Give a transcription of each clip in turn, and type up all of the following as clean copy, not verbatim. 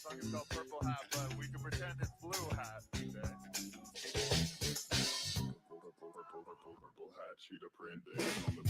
song is called Purple Hat, but we can pretend it's Blue Hat today. Purple hat, cheetah print on the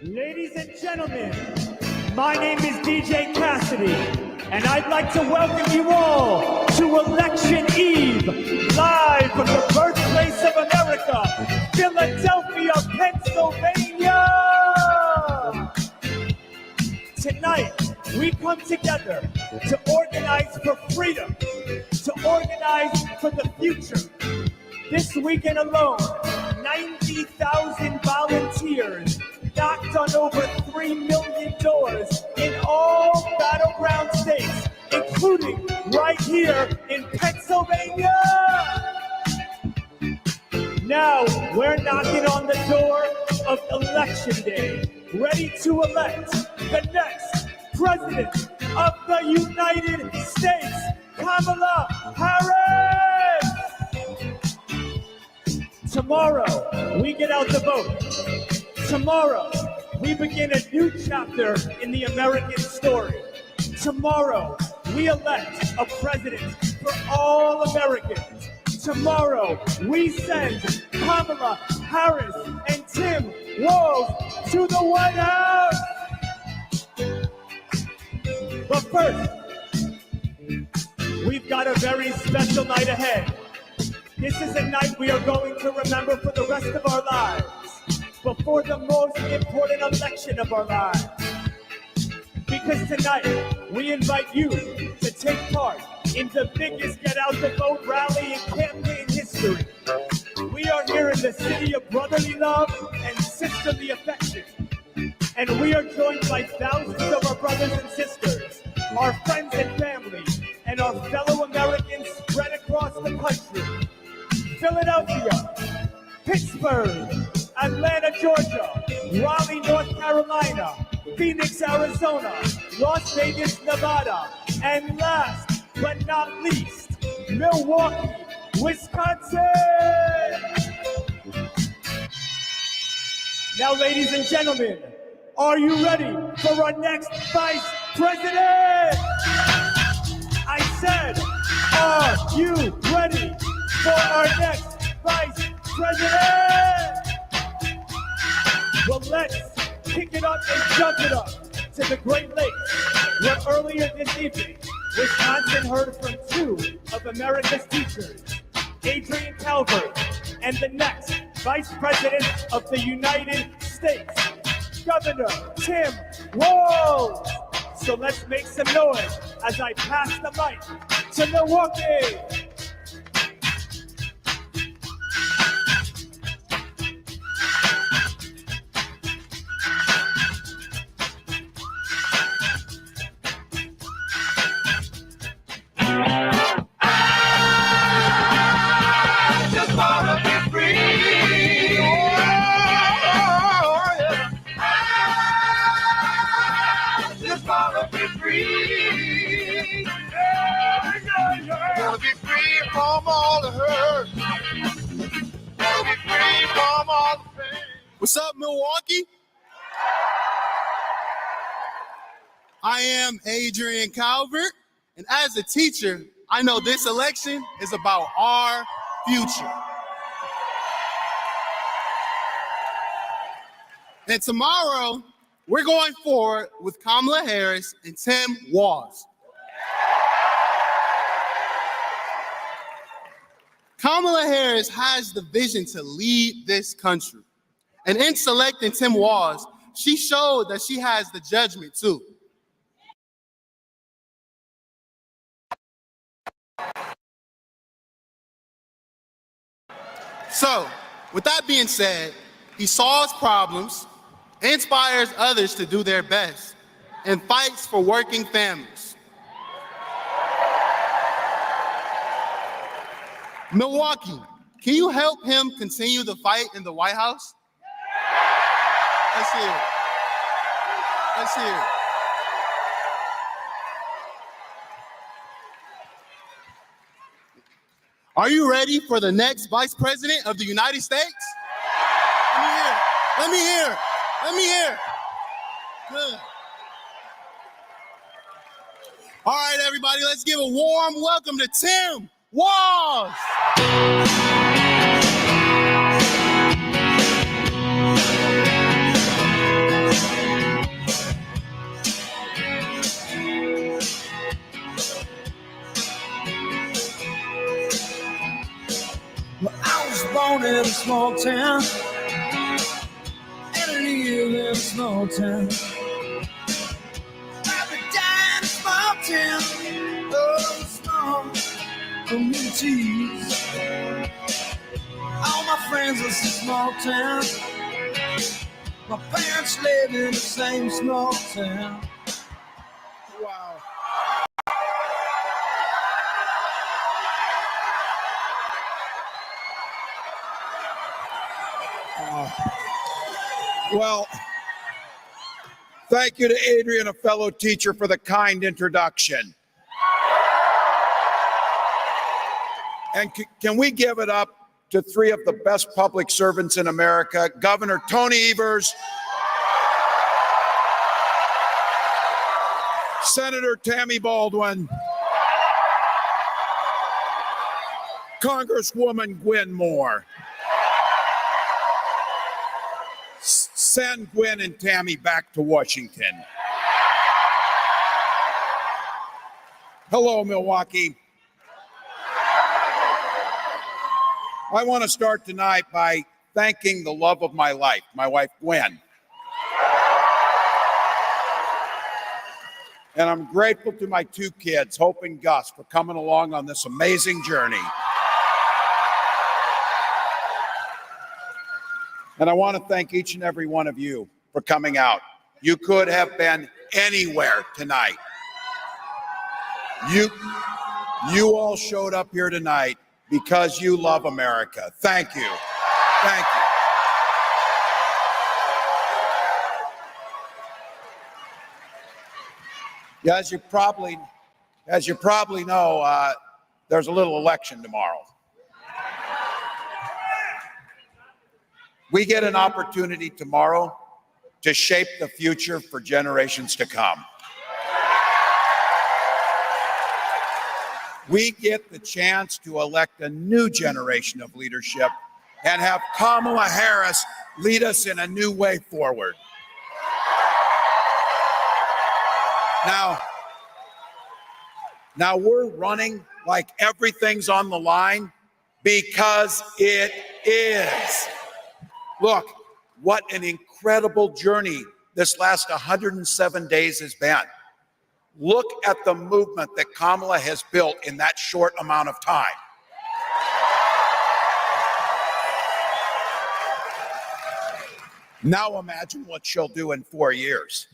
Ladies and gentlemen, my name is DJ Cassidy, and I'd like to welcome you all to Election Eve, live from the birthplace of America, Philadelphia, Pennsylvania. Tonight, we come together to organize for freedom, to organize for the future. This weekend alone, 90,000 volunteers knocked on over 3 million doors in all battleground states, including right here in Pennsylvania. Now we're knocking on the door of Election Day, ready to elect the next President of the United States, Kamala Harris. Tomorrow, we get out the vote. Tomorrow, we begin a new chapter in the American story. Tomorrow, we elect a president for all Americans. Tomorrow, we send Kamala Harris and Tim Walz to the White House. But first, we've got a very special night ahead. This is a night we are going to remember for the rest of our lives, before the most important election of our lives. Because tonight, we invite you to take part in the biggest Get Out the Vote rally in campaign history. We are here in the city of brotherly love and sisterly affection. And we are joined by thousands of our brothers and sisters, our friends and family, and our fellow Americans spread across the country. Philadelphia, Pittsburgh, Atlanta, Georgia, Raleigh, North Carolina, Phoenix, Arizona, Las Vegas, Nevada, and last but not least, Milwaukee, Wisconsin. Now, ladies and gentlemen, are you ready for our next Vice President? I said, are you ready for our next Vice President? Well, let's kick it up and jump it up to the Great Lakes, where earlier this evening, Wisconsin heard from two of America's teachers, Adrian Calvert, and the next Vice President of the United States, Governor Tim Walz. So let's make some noise as I pass the mic to Milwaukee. What's up, Milwaukee? I am Adrian Calvert, and as a teacher, I know this election is about our future. And tomorrow, we're going forward with Kamala Harris and Tim Walz. Kamala Harris has the vision to lead this country. And in selecting Tim Walz, she showed that she has the judgment too. So, with that being said, he solves problems, inspires others to do their best, and fights for working families. Milwaukee, can you help him continue the fight in the White House? Let's hear it. Let's hear it. Are you ready for the next Vice President of the United States? Let me hear. Let me hear. Good. All right, everybody, let's give a warm welcome to Tim Walz. born in a small town. And I live in a small town. I could die in a small town. Oh, small communities. All my friends live in a small town. My parents live in the same small town. Wow. Well, thank you to Adrian, a fellow teacher, for the kind introduction. And can we give it up to three of the best public servants in America, Governor Tony Evers, Senator Tammy Baldwin, Congresswoman Gwen Moore. Send Gwen and Tammy back to Washington. Hello, Milwaukee. I want to start tonight by thanking the love of my life, my wife, Gwen. And I'm grateful to my two kids, Hope and Gus, for coming along on this amazing journey. And I want to thank each and every one of you for coming out. You could have been anywhere tonight. You all showed up here tonight because you love America. Thank you. Thank you. Yeah, as you probably know, there's a little election tomorrow. We get an opportunity tomorrow to shape the future for generations to come. We get the chance to elect a new generation of leadership and have Kamala Harris lead us in a new way forward. Now we're running like everything's on the line because it is. Look, what an incredible journey this last 107 days has been. Look at the movement that Kamala has built in that short amount of time. Now imagine what she'll do in 4 years.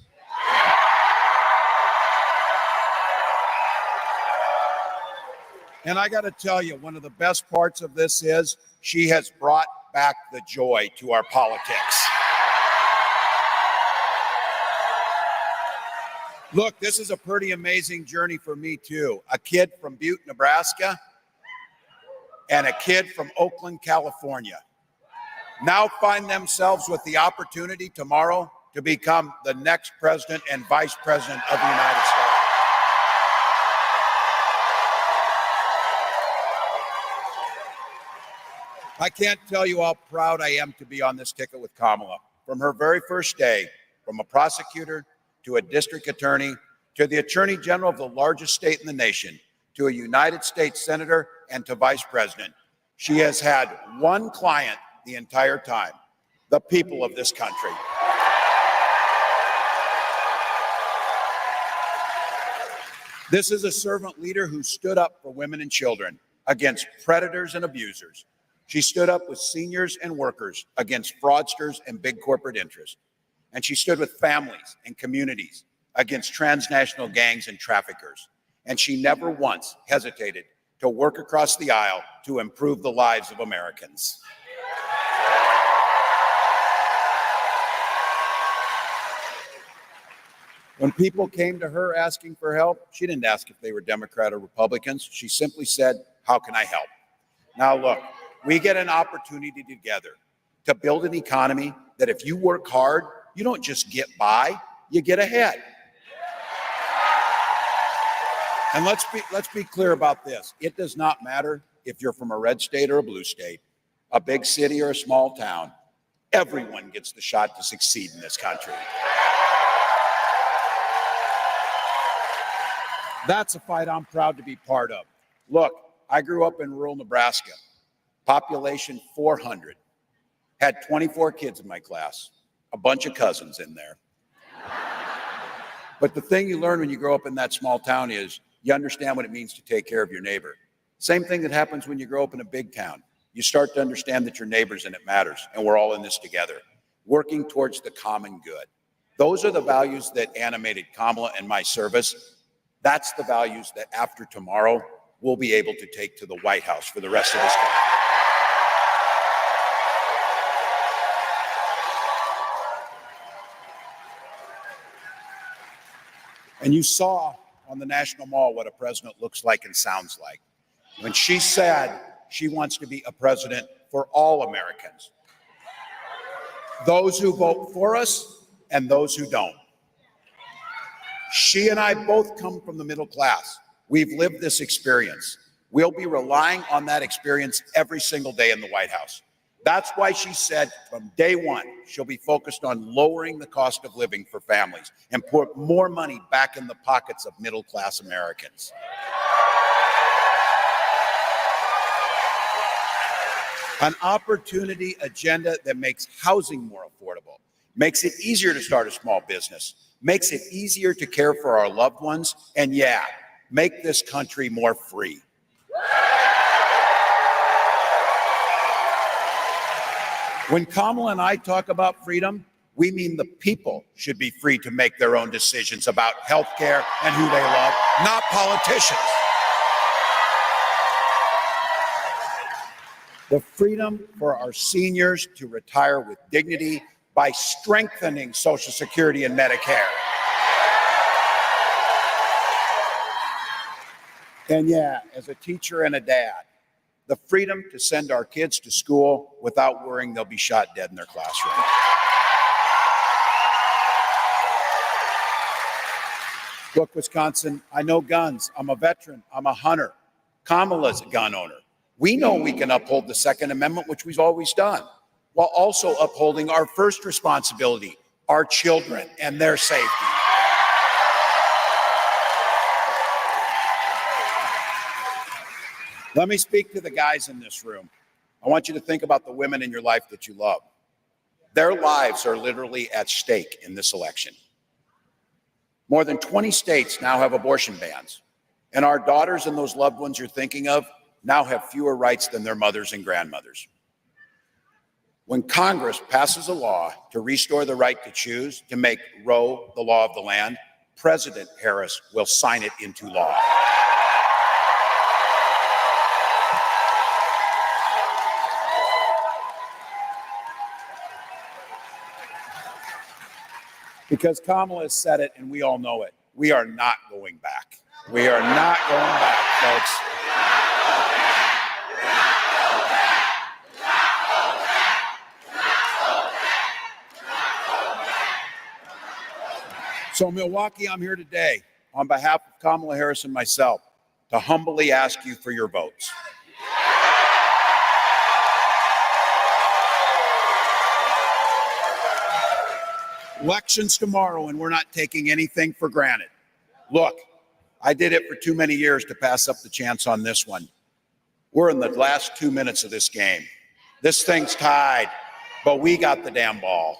And I got to tell you, one of the best parts of this is she has brought back the joy to our politics. Look, this is a pretty amazing journey for me too. A kid from Butte, Nebraska, and a kid from Oakland, California, now find themselves with the opportunity tomorrow to become the next president and vice president of the United States. I can't tell you how proud I am to be on this ticket with Kamala. From her very first day, from a prosecutor to a district attorney, to the attorney general of the largest state in the nation, to a United States senator, and to vice president. She has had one client the entire time, the people of this country. This is a servant leader who stood up for women and children against predators and abusers. She stood up with seniors and workers against fraudsters and big corporate interests. And she stood with families and communities against transnational gangs and traffickers. And she never once hesitated to work across the aisle to improve the lives of Americans. When people came to her asking for help, she didn't ask if they were Democrat or Republicans. She simply said, "How can I help?" Now look, we get an opportunity together to build an economy that if you work hard, you don't just get by, you get ahead. And let's be clear about this. It does not matter if you're from a red state or a blue state, a big city or a small town. Everyone gets the shot to succeed in this country. That's a fight I'm proud to be part of. Look, I grew up in rural Nebraska. population 400, had 24 kids in my class, a bunch of cousins in there. But the thing you learn when you grow up in that small town is you understand what it means to take care of your neighbor. Same thing that happens when you grow up in a big town. You start to understand that you're neighbors and it matters, and we're all in this together, working towards the common good. Those are the values that animated Kamala and my service. That's the values that after tomorrow, we'll be able to take to the White House for the rest of this time. And you saw on the National Mall what a president looks like and sounds like. When she said she wants to be a president for all Americans, those who vote for us and those who don't. She and I both come from the middle class. We've lived this experience. We'll be relying on that experience every single day in the White House. That's why she said from day one, she'll be focused on lowering the cost of living for families and put more money back in the pockets of middle-class Americans. An opportunity agenda that makes housing more affordable, makes it easier to start a small business, makes it easier to care for our loved ones, and yeah, make this country more free. When Kamala and I talk about freedom, we mean the people should be free to make their own decisions about health care and who they love, not politicians. The freedom for our seniors to retire with dignity by strengthening Social Security and Medicare. And yeah, as a teacher and a dad, the freedom to send our kids to school without worrying they'll be shot dead in their classroom. Look, Wisconsin, I know guns. I'm a veteran. I'm a hunter. Kamala's a gun owner. We know we can uphold the Second Amendment, which we've always done, while also upholding our first responsibility, our children and their safety. Let me speak to the guys in this room. I want you to think about the women in your life that you love. Their lives are literally at stake in this election. More than 20 states now have abortion bans, and our daughters and those loved ones you're thinking of now have fewer rights than their mothers and grandmothers. When Congress passes a law to restore the right to choose, to make Roe the law of the land, President Harris will sign it into law. Because Kamala has said it, and we all know it. We are not going back. We are not going back, folks. So, Milwaukee, I'm here today on behalf of Kamala Harris and myself to humbly ask you for your votes. Elections tomorrow, and we're not taking anything for granted. Look, I did it for too many years to pass up the chance on this one. We're in the last 2 minutes of this game. This thing's tied, but we got the damn ball.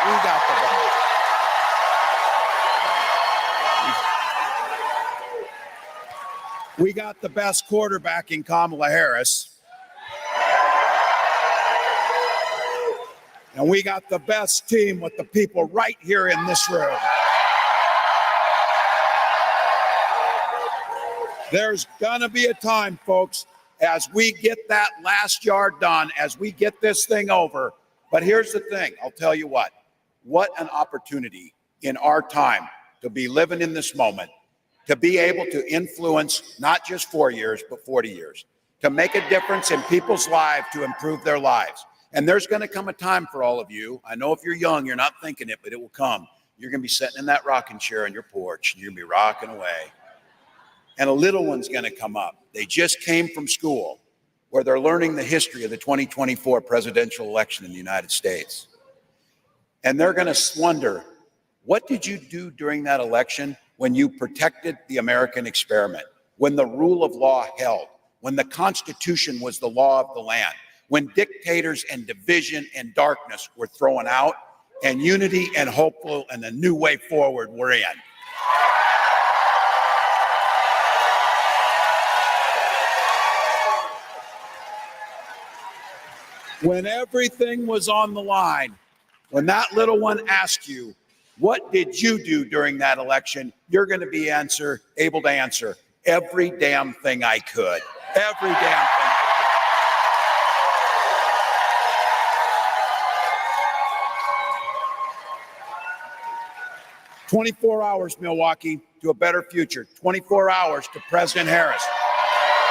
We got the ball. We got the best quarterback in Kamala Harris. And we got the best team with the people right here in this room. There's gonna be a time, folks, as we get that last yard done, as we get this thing over. But here's the thing, I'll tell you what an opportunity in our time to be living in this moment, to be able to influence not just 4 years, but 40 years, to make a difference in people's lives, to improve their lives. And there's going to come a time for all of you. I know if you're young, you're not thinking it, but it will come. You're going to be sitting in that rocking chair on your porch, and you're going to be rocking away. And a little one's going to come up. They just came from school where they're learning the history of the 2024 presidential election in the United States. And they're going to wonder, what did you do during that election when you protected the American experiment, when the rule of law held, when the Constitution was the law of the land, when dictators and division and darkness were thrown out, and unity and hopeful and a new way forward were in. When everything was on the line, when that little one asked you, what did you do during that election? You're going to be able to answer every damn thing I could. Every damn thing I could. 24 hours, Milwaukee, to a better future. 24 hours to President Harris.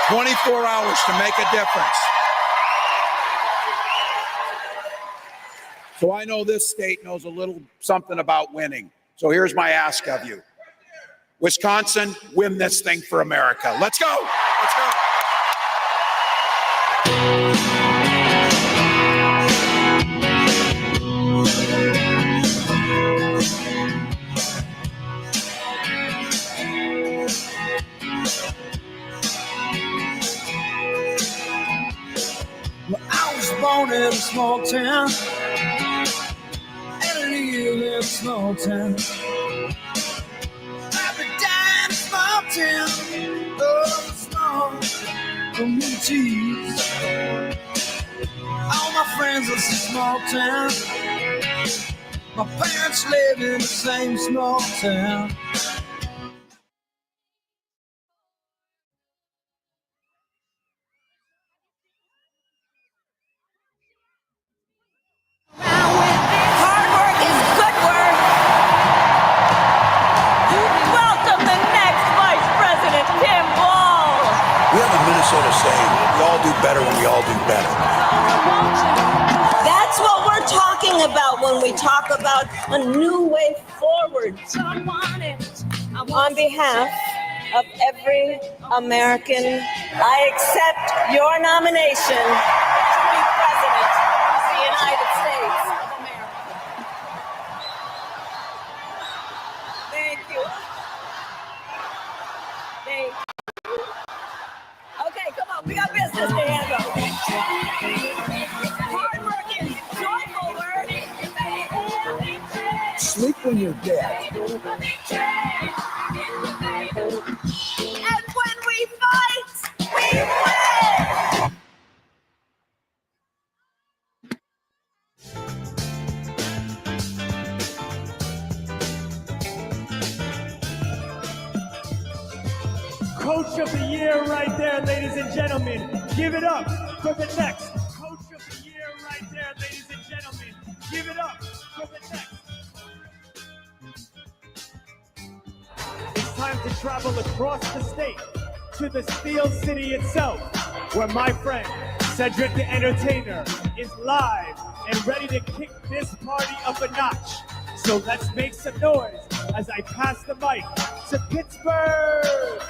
24 hours to make a difference. So I know this state knows a little something about winning. So here's my ask of you. Wisconsin, win this thing for America. Let's go. Let's go. Well, I was born in a small town, and I live in a small town. I've been dying in a small town, oh, small communities. All my friends live in a small town. My parents live in the same small town. Hard work is good work. Welcome the next Vice President, Tim Walz. We have a Minnesota saying, we all do better when we all do better. That's what we're talking about when we talk about a new way forward. On behalf of every American, I accept your nomination to be President of the United States of America. Thank you. Thank you. Okay, come on, we got business to handle. Hard working, joyful work. Sleep when you're dead. And when we fight, we win! Coach of the Year right there, ladies and gentlemen. Give it up for the next Coach of the Year right there, ladies and gentlemen. Give it up for the next. It's time to travel across the state to the Steel City itself, where my friend Cedric the Entertainer is live and ready to kick this party up a notch. So let's make some noise as I pass the mic to Pittsburgh.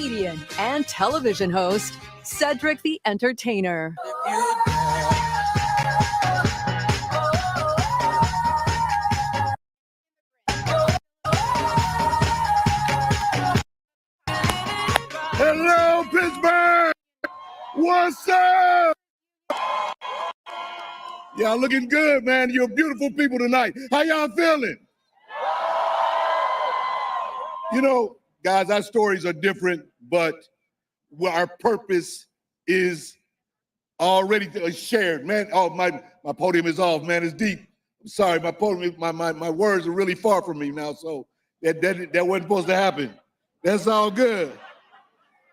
comedian and television host, Cedric the Entertainer. Hello, Pittsburgh! What's up? Y'all looking good, man. You're beautiful people tonight. How y'all feeling? You know, guys, our stories are different, but our purpose is already shared, man. Oh, my podium is off, man. It's deep. I'm sorry, my podium, my words are really far from me now, so that wasn't supposed to happen. That's all good.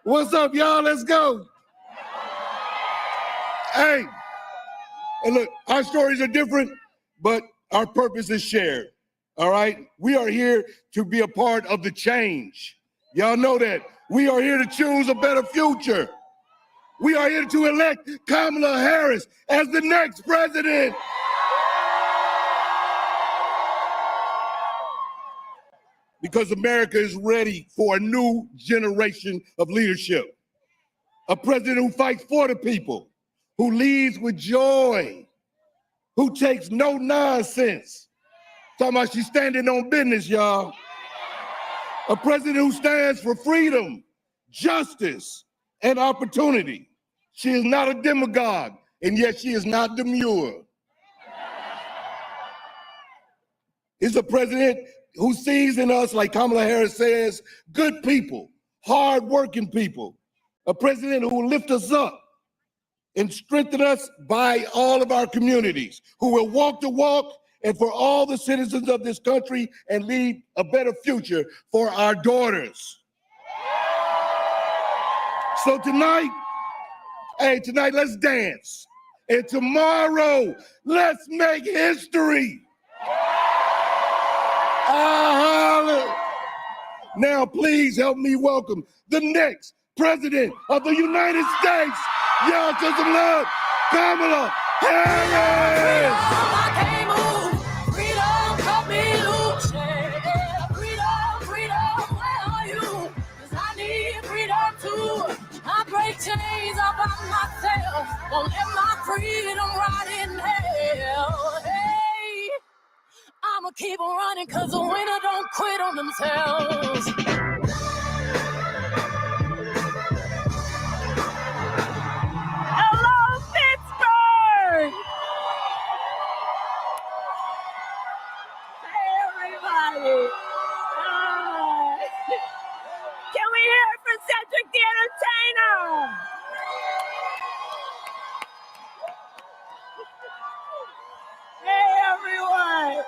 What's up, y'all? Let's go. Hey, and look, our stories are different, but our purpose is shared. All right? We are here to be a part of the change. Y'all know that. We are here to choose a better future. We are here to elect Kamala Harris as the next president. Because America is ready for a new generation of leadership. A president who fights for the people, who leads with joy, who takes no nonsense. Talking about she's standing on business, y'all. A president who stands for freedom, justice, and opportunity. She is not a demagogue, and yet she is not demure. Is a president who sees in us, like Kamala Harris says, good people, hard-working people. A president who will lift us up and strengthen us by all of our communities, who will walk the walk and for all the citizens of this country and lead a better future for our daughters. So tonight, let's dance. And tomorrow, let's make history. Now, please help me welcome the next president of the United States. Y'all show some love, Kamala Harris. Chains up on myself, won't let my freedom rot in hell. Hey, I'ma keep on running, cause the winner don't quit on themselves. Hello, Pittsburgh! Hey, everybody. Hi. Can we hear it for Cedric the Entertainer? Hey, everyone.